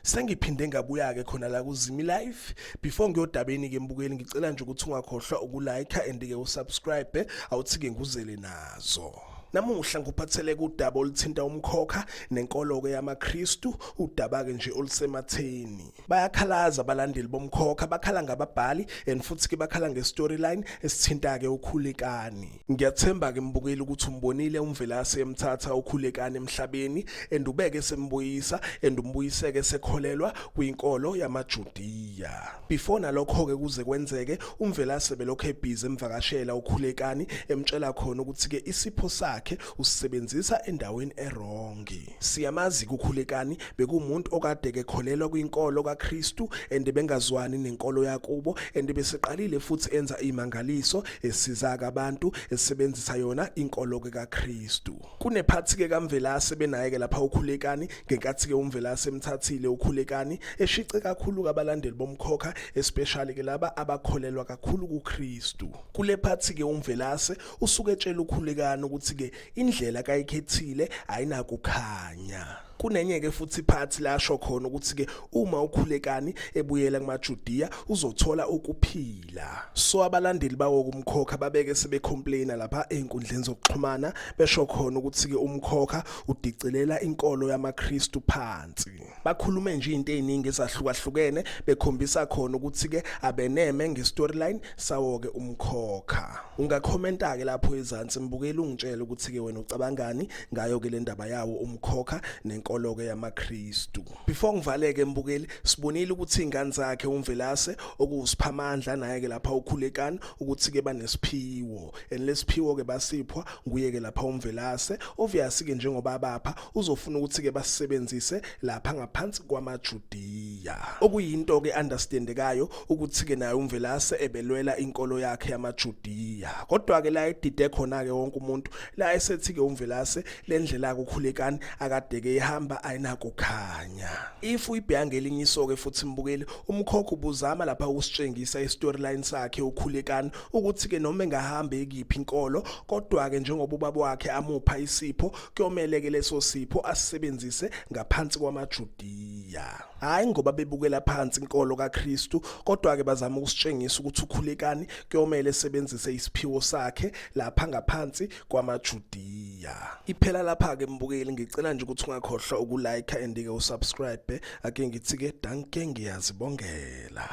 Sengiphinde ngabuya ke khona la kuZimi Live. Before ngiyodabeni ke mbukeli ngicela nje ukuthi ungakhohlwa ukulike and ke usubscribe awuthi ke nguzele nazo. Namuhla nguphathele kudaba oluthinta umkhokha nenkolo ke yamaKristu, udaba ke nje olusematheni. Bayakhalaza abalandeli bomkhokha, bakhala ngababhali and futhi ke bakhala ngestoryline esithinta ke ukhulekani. Ngiyathemba ke mbukeli ukuthi umbonile uMvelase emthatha ukhulekani emhlabeni and ubeke sembuyisa and umbuyise ke sekholelwa kwinkolo yamaJudiya. Before nalokho ke kuze kwenzeke uMvelase belokho ebhizi emvakashela ukhulekani emtshela khona ukuthi ke isipho sakhe usebenzisa endaweni erongi. Siyamazi kukhulekani bekumuntu okade ke kholelwa kwinkolo kaKristu and bengazwani nenkolo yakubo and beseqalile futhi enza imangaliso esiza abantu esebenzisa yona inkolo ke kaKristu. Kunephathi ke kaMvelase benaye ke lapha ukhulekani ngenkathi ke uMvelase emthathile ukhulekani eshice kakhulu kabalandeli bomkhokha especially ke laba abakholelwa kakhulu kuKristu. Kule phathi ke uMvelase usuke etshela ukhulekani ukuthi ke indlela kayikhethile ayinakukhanya. Kunenye ke futhi phathi lasho khona ukuthi ke uma ukhulekani ebuyela kumaJudiya uzothola ukuphila. So abalandeli bawo kumkhokha babeke sebecomplaina lapha einkundleni zokuxhumana besho khona ukuthi ke umkhokha udicelela inkolo yamaKristu phansi. Bakhulume nje into eziningi ezahlukahlukene bekhombisa khona ukuthi ke abeneme ngestoryline sawo ke umkhokha. Ungakhomenta ke lapho ezantsi mbukeli ungitshela ukuthi ke wena ucabangani ngayo ke le ndaba yawo umkhokha nenkolo ke yamaKristu. Before ngivaleke mbukeli sibonile ukuthi ingane zakhe uMvelase okuwusiphamandla naye ke lapha ukhulekani ukuthi ke banesiphiwo and lesiphiwo ke basiphwa nguye ke lapha uMvelase obviously ke njengoba bapha uzofuna ukuthi ke basebenzise lapha ngaphansi kwamaJudiya. Okuyinto ke understandekayo ukuthi ke naye uMvelase ebelwela inkolo yakhe yamaJudiya. Kodwa ke la edide khona ke wonke umuntu la esethi ke uMvelase lendlela ukukhulekani akade ke ihamba ayinakukhanya. If uyibhanga elinyiso ke futhi mbukeli umkhokha ubuzama lapha usitshengisa istoryline sakhe ukhulekani ukuthi ke noma engahamba ekiphi inkolo kodwa ke njengoba ubaba wakhe amupha isipho kuyomele ke leso sipho asisebenzise ngaphansi kwamaJudiya. Hayi ngoba bebukela phansi inkolo kaKristu kodwa ke bazama ukusitshengisa ukuthi ukhulekani kuyomele esebenzise isiphiwo sakhe lapha ngaphansi kwamaJudiya. Iphela lapha ke mbukeli ngicela nje ukuthi ungakhohlwa ukulike and ke usubscribe ake ngithi ke danke ngiyazibongela.